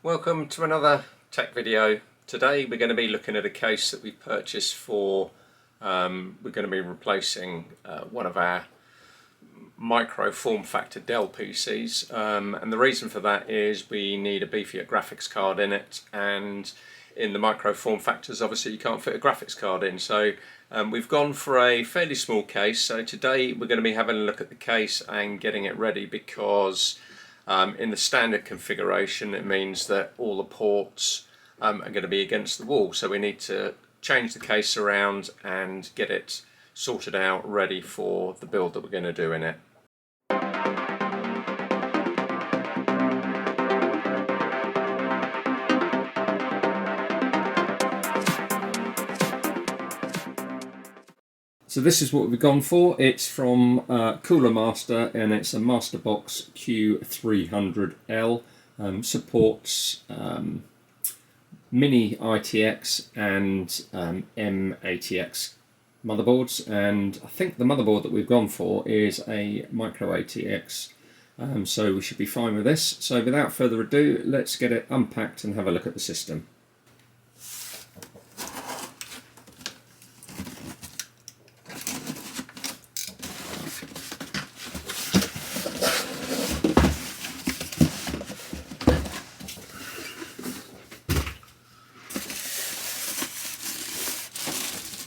Welcome to another tech video. Today we're going to be looking at a case that we purchased for, we're going to be replacing one of our micro form factor Dell PCs, and the reason for that is we need a beefier graphics card in it, and in the micro form factors obviously you can't fit a graphics card in, so we've gone for a fairly small case. So today we're going to be having a look at the case and getting it ready, because in the standard configuration it means that all the ports are going to be against the wall, so we need to change the case around and get it sorted out ready for the build that we're going to do in it. So this is what we've gone for. It's from Coolermaster, and it's a Masterbox Q300L. Supports mini-ITX and micro-ATX motherboards, and I think the motherboard that we've gone for is a micro-ATX, so we should be fine with this. So without further ado, let's get it unpacked and have a look at the system.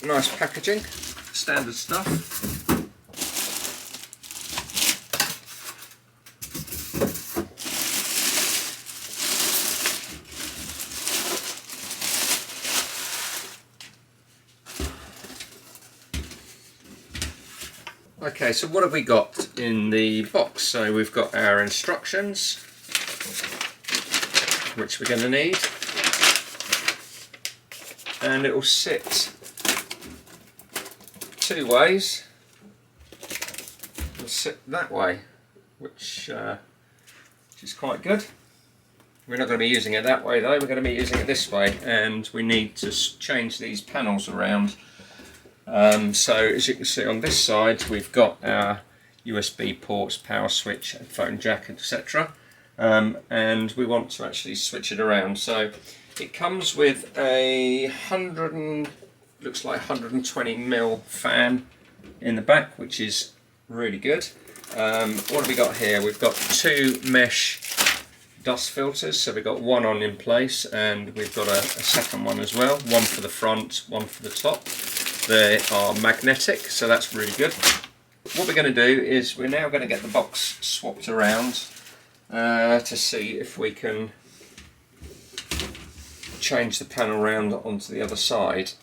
Nice packaging, standard stuff. Okay, so what have we got in the box? So we've got our instructions, which we're going to need, and it will sit two ways. It'll sit that way, which is quite good. We're not going to be using it that way though, we're going to be using it this way, and we need to change these panels around. So as you can see on this side we've got our USB ports, power switch, phone jack, etc. And we want to actually switch it around. So it comes with a looks like 120mm fan in the back, which is really good. What have we got here? We've got two mesh dust filters, so we've got one on in place, and we've got a second one as well, one for the front, one for the top. They are magnetic, so that's really good. What we're going to do is we're now going to get the box swapped around to see if we can change the panel around onto the other side.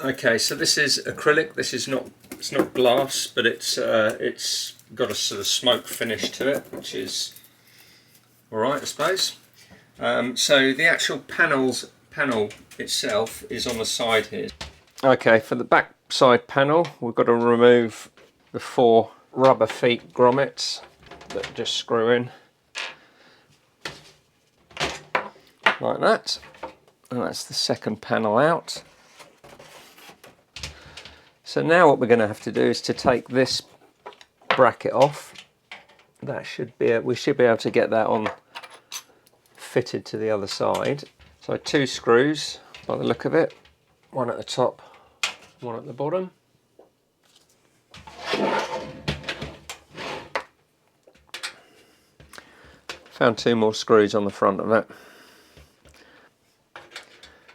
Okay, so this is acrylic. This is it's not glass, but it's got a sort of smoke finish to it, which is all right, I suppose. So the actual panel itself is on the side here. Okay, for the back side panel, we've got to remove the 4 rubber feet grommets that just screw in like that, and that's the second panel out. So now what we're going to have to do is to take this bracket off. That should be we should be able to get that on fitted to the other side. So 2 screws by the look of it, one at the top, one at the bottom. Found 2 more screws on the front of it.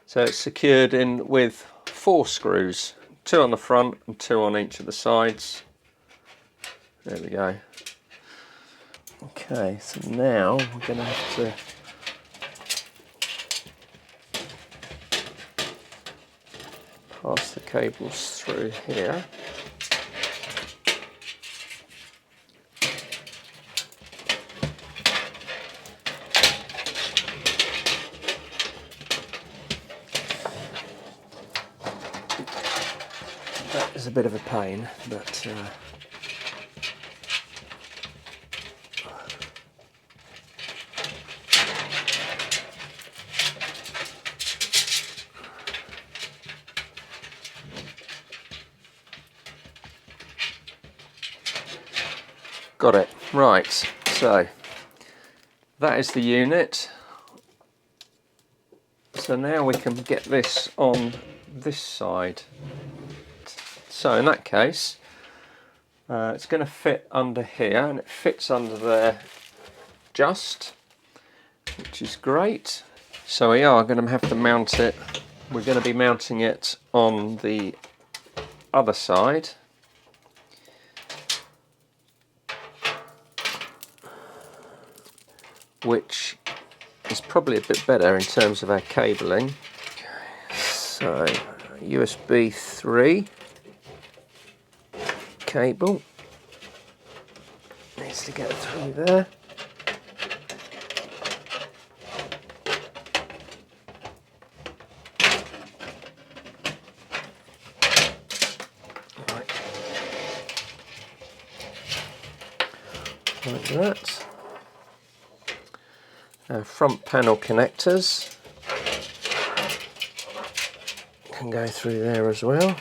So it's secured in with 4 screws. 2 on the front and 2 on each of the sides. There we go. Okay, so now we're going to have to pass the cables through here. That is a bit of a pain, but Got it. Right, so that is the unit. So now we can get this on this side. So in that case, it's going to fit under here, and it fits under there just, which is great. So we are going to have to mount it. We're going to be mounting it on the other side. Which is probably a bit better in terms of our cabling. So USB 3 cable needs to get through there. Right. Like that. Our front panel connectors can go through there as well,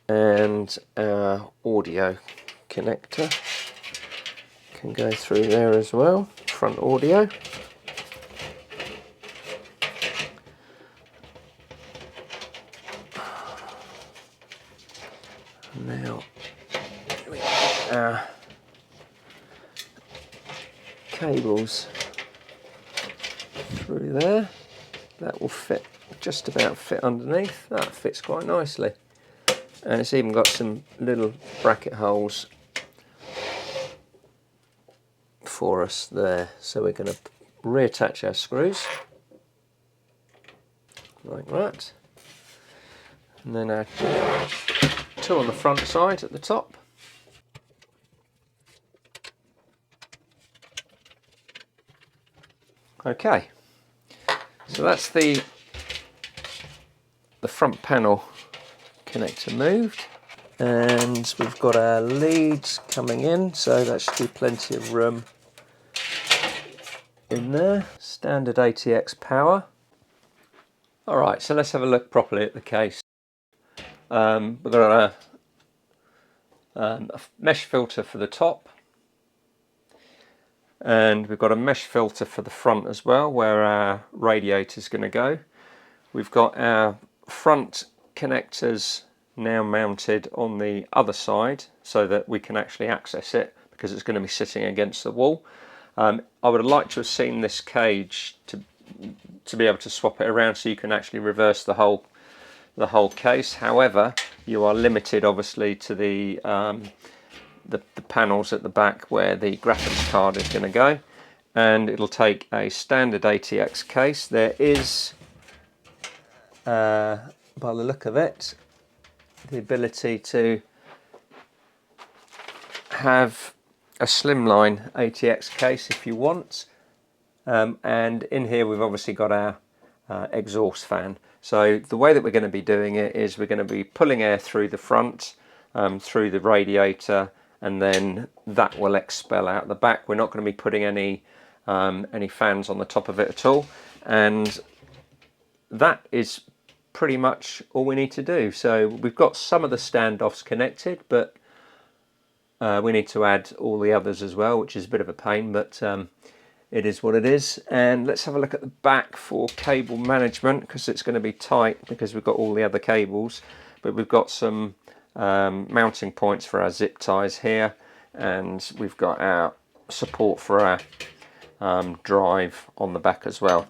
and our audio connector can go through there as well, front audio. Now we get our cables through there. That will fit, just about fit underneath. That fits quite nicely, and it's even got some little bracket holes for us there. So we're going to reattach our screws like that, and then our two on the front side at the top. Okay, so that's the front panel connector moved, and we've got our leads coming in, so that should be plenty of room in there. Standard ATX power. Alright, so let's have a look properly at the case. We've got a mesh filter for the top, and we've got a mesh filter for the front as well, where our radiator is going to go. We've got our front connectors now mounted on the other side so that we can actually access it, because it's going to be sitting against the wall. I would have liked to have seen this cage to be able to swap it around so you can actually reverse the whole case. However, you are limited obviously to the panels at the back where the graphics card is going to go, and it'll take a standard ATX case. There is, by the look of it, the ability to have a slimline ATX case if you want, and in here we've obviously got our exhaust fan. So the way that we're going to be doing it is we're going to be pulling air through the front, through the radiator, and then that will expel out the back. We're not going to be putting any fans on the top of it at all, and that is pretty much all we need to do. So we've got some of the standoffs connected, but we need to add all the others as well, which is a bit of a pain, but it is what it is. And let's have a look at the back for cable management, because it's going to be tight because we've got all the other cables, but we've got some mounting points for our zip ties here, and we've got our support for our drive on the back as well.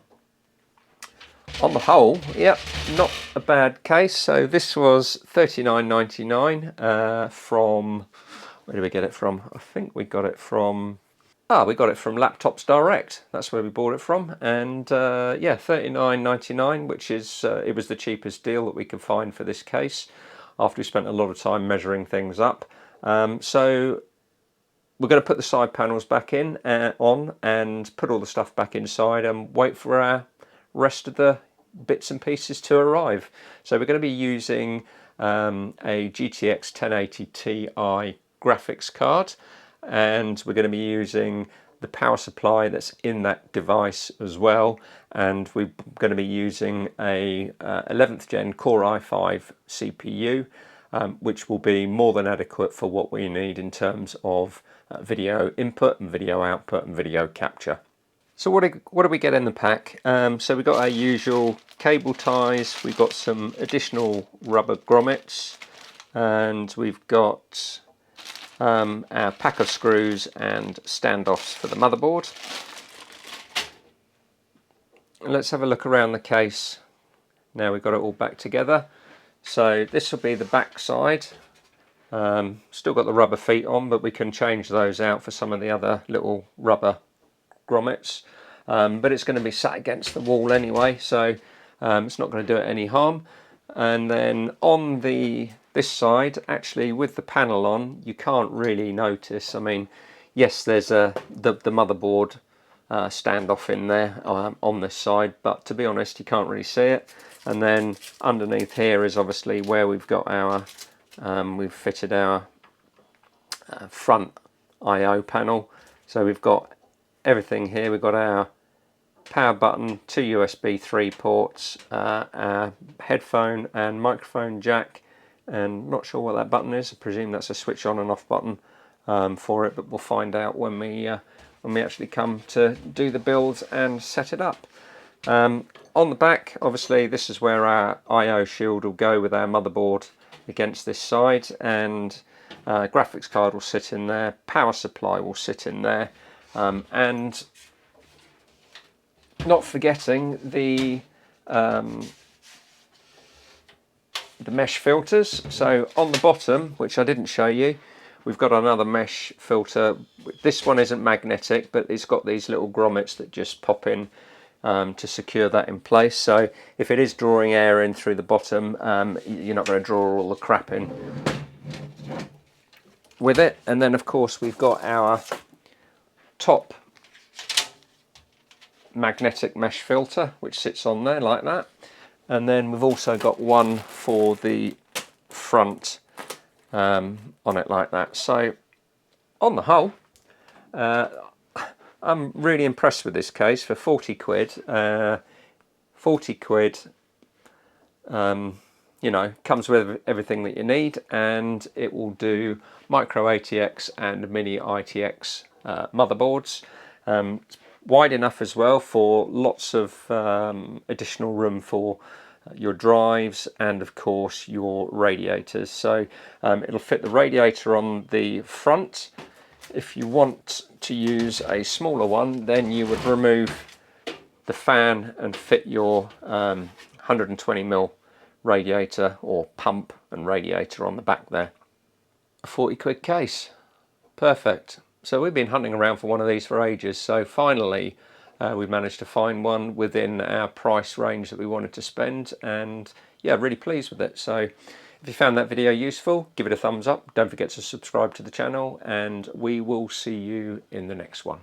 On the whole, yep, not a bad case. So this was $39.99 from, where did we get it from? I think we got it from, we got it from Laptops Direct. That's where we bought it from, and yeah, $39.99, which is it was the cheapest deal that we could find for this case after we spent a lot of time measuring things up. So we're going to put the side panels back in on, and put all the stuff back inside, and wait for our rest of the bits and pieces to arrive. So we're going to be using a GTX 1080 Ti graphics card, and we're going to be using the power supply that's in that device as well, and we're going to be using a 11th gen Core i5 CPU. which will be more than adequate for what we need in terms of video input and video output and video capture. So what do we get in the pack? So we've got our usual cable ties, we've got some additional rubber grommets, and we've got our pack of screws and standoffs for the motherboard. Let's have a look around the case. Now we've got it all back together. So this will be the back side. Still got the rubber feet on, but we can change those out for some of the other little rubber grommets. But it's going to be sat against the wall anyway, so it's not going to do it any harm. And then on this side, actually with the panel on, you can't really notice. I mean, yes, there's the motherboard standoff in there on this side, but to be honest, you can't really see it. And then underneath here is obviously where we've got our we've fitted our front I/O panel. So we've got everything here. We've got our power button, 2 USB 3 ports, our headphone and microphone jack, and not sure what that button is. I presume that's a switch on and off button for it, but we'll find out when we actually come to do the build and set it up. On the back, obviously, this is where our I/O shield will go with our motherboard against this side, and graphics card will sit in there, power supply will sit in there, and not forgetting the mesh filters. So on the bottom, which I didn't show you, we've got another mesh filter. This one isn't magnetic, but it's got these little grommets that just pop in to secure that in place. So if it is drawing air in through the bottom, you're not going to draw all the crap in with it. And then of course we've got our top magnetic mesh filter, which sits on there like that. And then we've also got one for the front on it like that. So on the whole, I'm really impressed with this case for 40 quid. 40 quid, you know, comes with everything that you need, and it will do micro-ATX and mini-ITX motherboards. It's wide enough as well for lots of additional room for your drives and of course your radiators. So it'll fit the radiator on the front. If you want to use a smaller one, then you would remove the fan and fit your 120mm radiator or pump and radiator on the back there. A 40 quid case, perfect. So we've been hunting around for one of these for ages, so finally we've managed to find one within our price range that we wanted to spend, and yeah, really pleased with it. So if you found that video useful, give it a thumbs up, don't forget to subscribe to the channel, and we will see you in the next one.